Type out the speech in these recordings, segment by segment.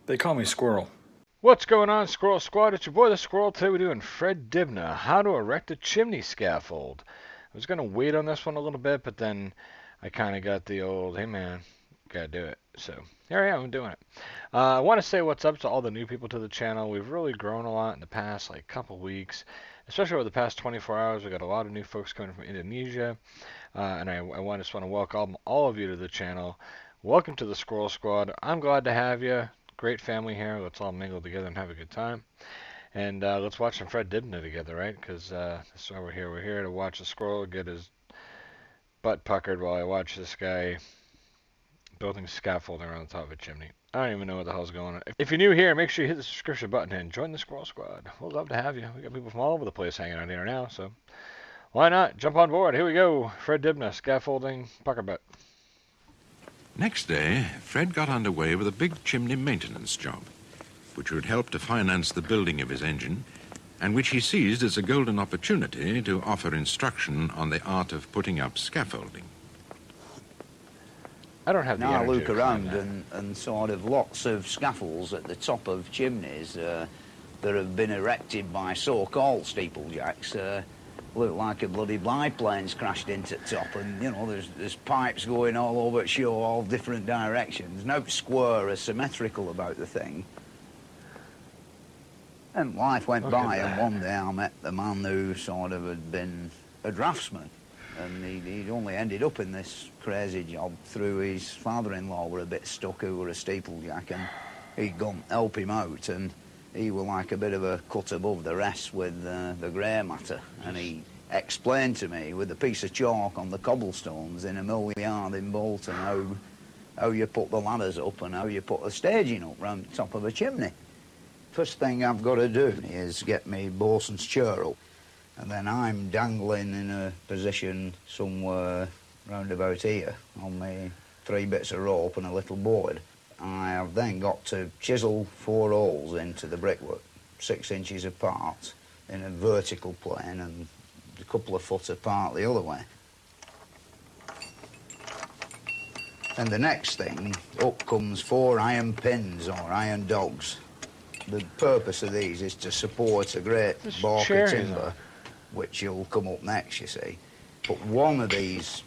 They call me Squirrel. What's going on, Squirrel Squad? It's your boy, the Squirrel. Today we're doing Fred Dibnah, how to erect a chimney scaffold. I was going to wait on this one a little bit, but then I kind of got the old, hey man, gotta do it. So here I am, I'm doing it. I want to say what's up to all the new people to the channel. We've really grown a lot in the past couple weeks, especially over the past 24 hours. We got a lot of new folks coming from Indonesia, and I just want to welcome all of you to the channel. Welcome to the Squirrel Squad. I'm glad to have you. Great family here. Let's all mingle together and have a good time. And let's watch some Fred Dibnah together, right? Because that's why we're here. We're here to watch the squirrel get his butt puckered while I watch this guy building scaffolding around the top of a chimney. I don't even know what the hell's going on. If you're new here, make sure you hit the subscription button and join the Squirrel Squad. We'd love to have you. We got people from all over the place hanging out here now, so why not? Jump on board. Here we go. Fred Dibnah, scaffolding, pucker butt. Next day, Fred got underway with a big chimney maintenance job, which would help to finance the building of his engine, and which he seized as a golden opportunity to offer instruction on the art of putting up scaffolding. I don't have the Now I energy look to climb around and sort of lots of scaffolds at the top of chimneys that have been erected by so-called steeplejacks look like a bloody biplane's crashed into the top, and you know there's pipes going all over the show, all different directions. No square or symmetrical about the thing. And life went by, and one day I met the man who sort of had been a draftsman, and he'd only ended up in this crazy job through his father-in-law were a bit stuck, who were a steeplejack, and he'd gone help him out, and he was like a bit of a cut above the rest with the grey matter, and he explained to me with a piece of chalk on the cobblestones in a mill yard in Bolton how you put the ladders up and how you put the staging up round the top of a chimney. First thing I've got to do is get me bosun's chair up, and then I'm dangling in a position somewhere round about here on my 3 bits of rope and a little board. I have then got to chisel 4 holes into the brickwork, 6 inches apart in a vertical plane and a couple of foot apart the other way. And the next thing, up comes 4 iron pins or iron dogs. The purpose of these is to support a great balk of timber, which will come up next, you see. Put one of these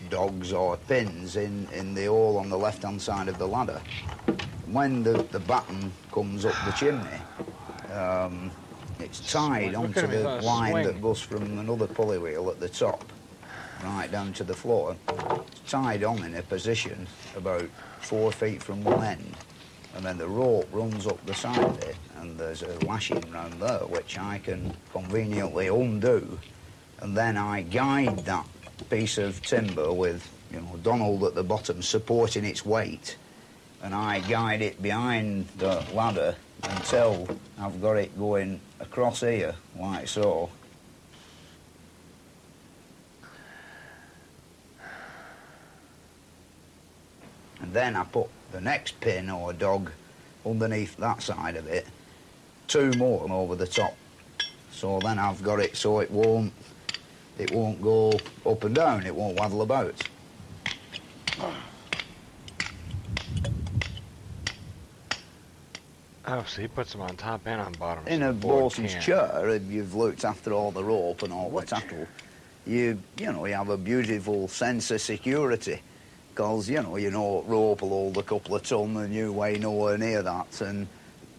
dogs or pins in the hole on the left-hand side of the ladder. When the batten comes up the chimney, it's tied onto the line that goes from another pulley wheel at the top right down to the floor. It's tied on in a position about 4 feet from one end, and then the rope runs up the side of it, and there's a lashing round there which I can conveniently undo, and then I guide that piece of timber with, you know, Donald at the bottom supporting its weight, and I guide it behind the ladder until I've got it going across here, like so. And then I put the next pin or dog underneath that side of it, 2 more over the top. So then I've got it so it won't go up and down, it won't waddle about. Oh, so he puts them on top and on bottom. In so a bosun's chair, if you've looked after all the rope and all the tackle, you have a beautiful sense of security, because you know rope will hold a couple of ton and you weigh nowhere near that, and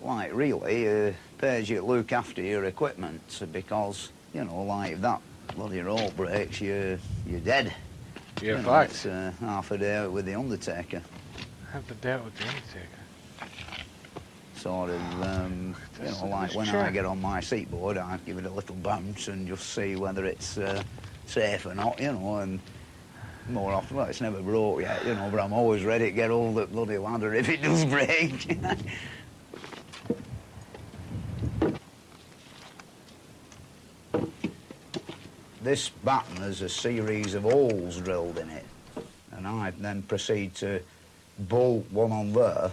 like really pays you to look after your equipment, because you know, like if that bloody rope breaks, you're dead. You're fucked. It's half a day out with the undertaker. Half a day out with the undertaker. Sort of, you know, like when I get on my seatboard, I give it a little bounce and just see whether it's safe or not, you know, and more often, well, it's never broke yet, you know, but I'm always ready to get all the bloody ladder if it does break. This batten has a series of holes drilled in it, and I then proceed to bolt one on there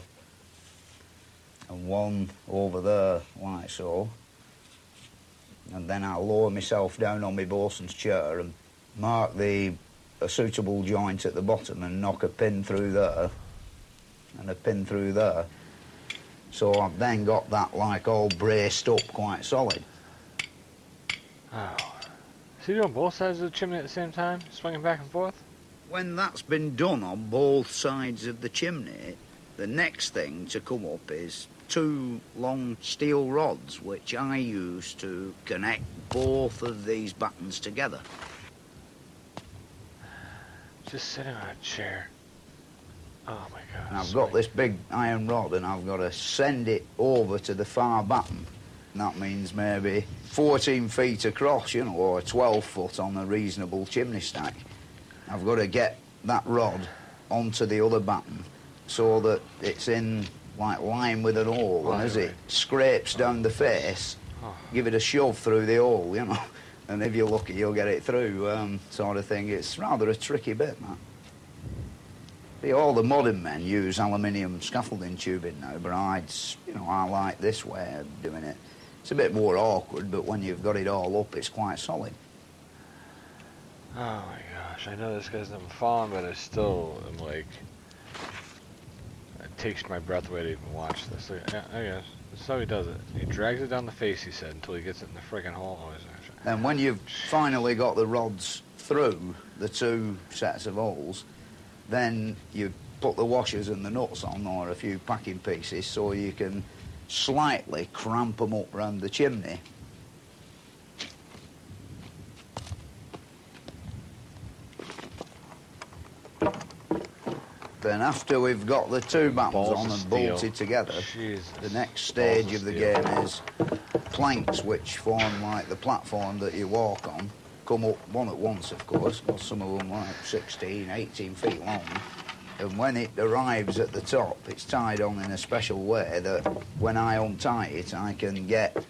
and one over there, like so. And then I'll lower myself down on my bosun's chair and mark a suitable joint at the bottom and knock a pin through there and a pin through there. So I've then got that like all braced up quite solid. Oh. So you're doing both sides of the chimney at the same time? Swinging back and forth? When that's been done on both sides of the chimney, the next thing to come up is 2 long steel rods, which I use to connect both of these battens together. Just sitting on a chair. Oh my God. And I've got this big iron rod and I've got to send it over to the far batten. And that means maybe 14 feet across, you know, or 12 foot on a reasonable chimney stack. I've got to get that rod onto the other batten so that it's in like line with an hole, and as it scrapes down the face, give it a shove through the hole, you know, and if you're lucky you'll get it through, sort of thing. It's rather a tricky bit, that. See, all the modern men use aluminium scaffolding tubing now, but I like this way of doing it. It's a bit more awkward, but when you've got it all up, it's quite solid. Oh my gosh, I know this guy's never fallen, but I still am like, it takes my breath away to even watch this. Yeah, I guess. That's how he does it. He drags it down the face, he said, until he gets it in the friggin' hole. And when you've finally got the rods through the 2 sets of holes, then you put the washers and the nuts on, or a few packing pieces, so you can slightly cramp them up round the chimney. Then after we've got the 2 battens on and bolted together, the next stage of the game is planks, which form like the platform that you walk on, come up one at once, of course, because some of them like 16, 18 feet long. And when it arrives at the top, it's tied on in a special way that when I untie it, I can get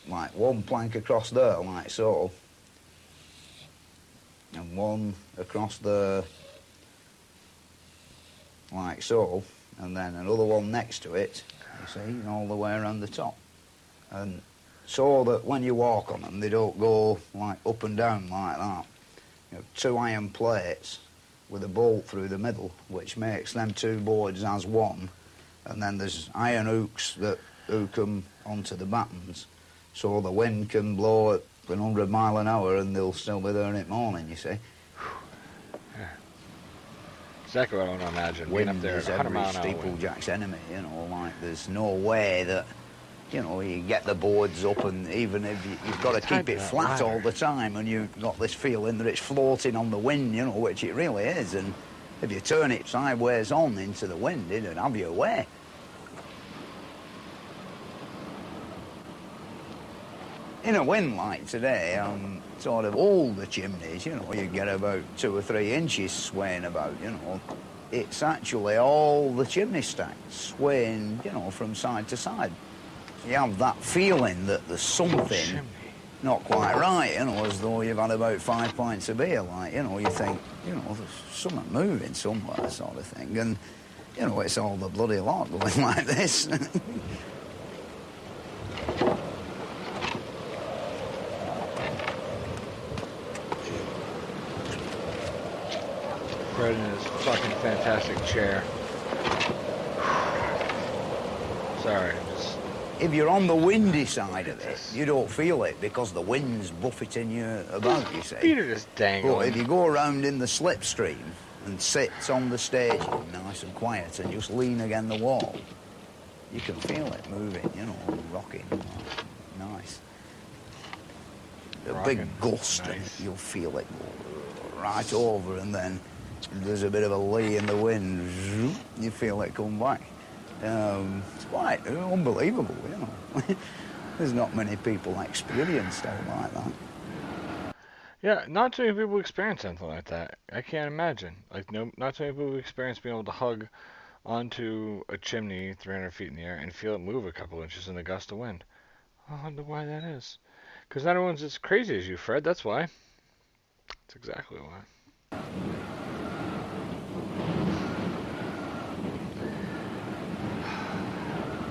like 1 plank across there, like so, and 1 across there, like so, and then another one next to it, you see, all the way around the top. And so that when you walk on them, they don't go like up and down like that. You know, 2 iron plates with a bolt through the middle, which makes them 2 boards as one, and then there's iron hooks that hook them onto the battens, so the wind can blow at 100 mile an hour and they'll still be there in the morning, you see. Exactly what I want to imagine. Being up there Wind is at 100 every mile an hour. steeplejack's enemy, you know, like there's no way that, you know, you get the boards up, and even if you've got to keep it flat all the time, and you've got this feeling that it's floating on the wind, you know, which it really is, and if you turn it sideways on into the wind, it'd have your way. In a wind like today, sort of older chimneys, you know, you get about 2 or 3 inches swaying about, you know. It's actually all the chimney stacks swaying, you know, from side to side. You have that feeling that there's something not quite right, you know, as though you've had about 5 pints of beer, like, you know, you think, you know, there's something moving somewhere, sort of thing, and, you know, it's all the bloody lot going like this. Fred in his fucking fantastic chair. Sorry, just... If you're on the windy side of it, you don't feel it because the wind's buffeting you about, you see. Feet are just dangling. But if you go around in the slipstream and sit on the stage nice and quiet and just lean against the wall, you can feel it moving, you know, rocking. Nice. A big gust, nice. And you'll feel it go right over, and then there's a bit of a lee in the wind, you feel it come back. It's quite unbelievable, you know. There's not many people experience stuff like that. Yeah, not too many people experience something like that. I can't imagine. Like, no, not too many people experience being able to hug onto a chimney 300 feet in the air and feel it move a couple inches in a gust of wind. I wonder why that is. Because not everyone's as crazy as you, Fred. That's why. That's exactly why.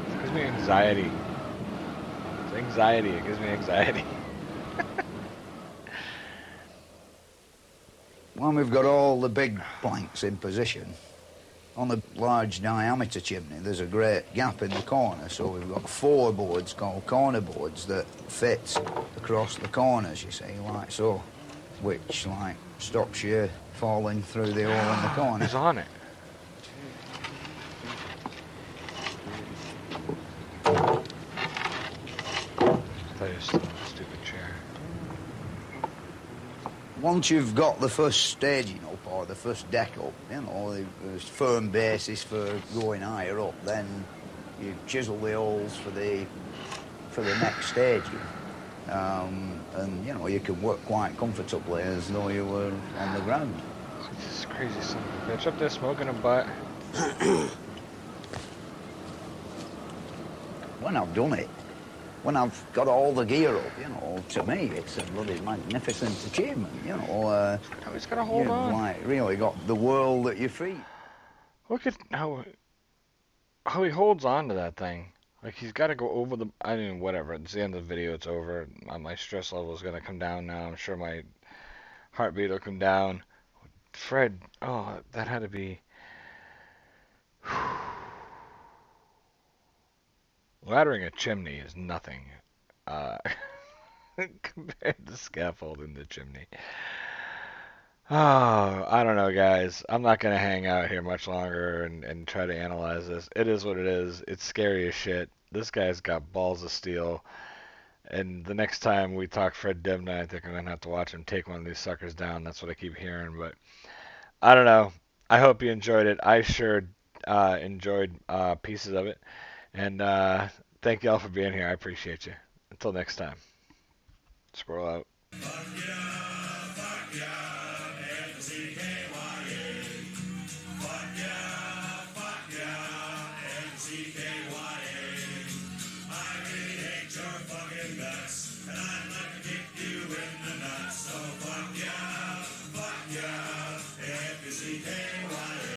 It gives me anxiety. It's anxiety. It gives me anxiety. When we've got all the big planks in position, On a large diameter chimney, there's a great gap in the corner, so we've got 4 boards called corner boards that fit across the corners, you see, like so, which, like, stops you falling through the hole in the corner. Who's on it? Stupid chair. Once you've got the first staging up or the first deck up, you know, the firm basis for going higher up, then you chisel the holes for the next staging. And, you know, you can work quite comfortably as though you were on the ground. This crazy son of a bitch up there smoking a butt. When I've done it, when I've got all the gear up, you know, to me, it's a bloody magnificent achievement, you know. He's got to hold you've, on. like, really got the world at your feet. Look at how he holds on to that thing. Like, he's got to go over the... I mean, whatever. It's the end of the video. It's over. My stress level is going to come down now. I'm sure my heartbeat will come down. Fred, oh, that had to be... Laddering a chimney is nothing compared to scaffolding the chimney. Oh, I don't know, guys. I'm not going to hang out here much longer and try to analyze this. It is what it is. It's scary as shit. This guy's got balls of steel. And the next time we talk Fred Dibnah, I think I'm going to have to watch him take one of these suckers down. That's what I keep hearing. But I don't know. I hope you enjoyed it. I sure enjoyed pieces of it. And thank you all for being here. I appreciate you. Until next time. Squirrel out. Fuck yeah, fuck yeah, F-C-K-Y-A. Fuck yeah, fuck yeah, F-C-K-Y-A. I really hate your fucking guts, and I'd like to kick you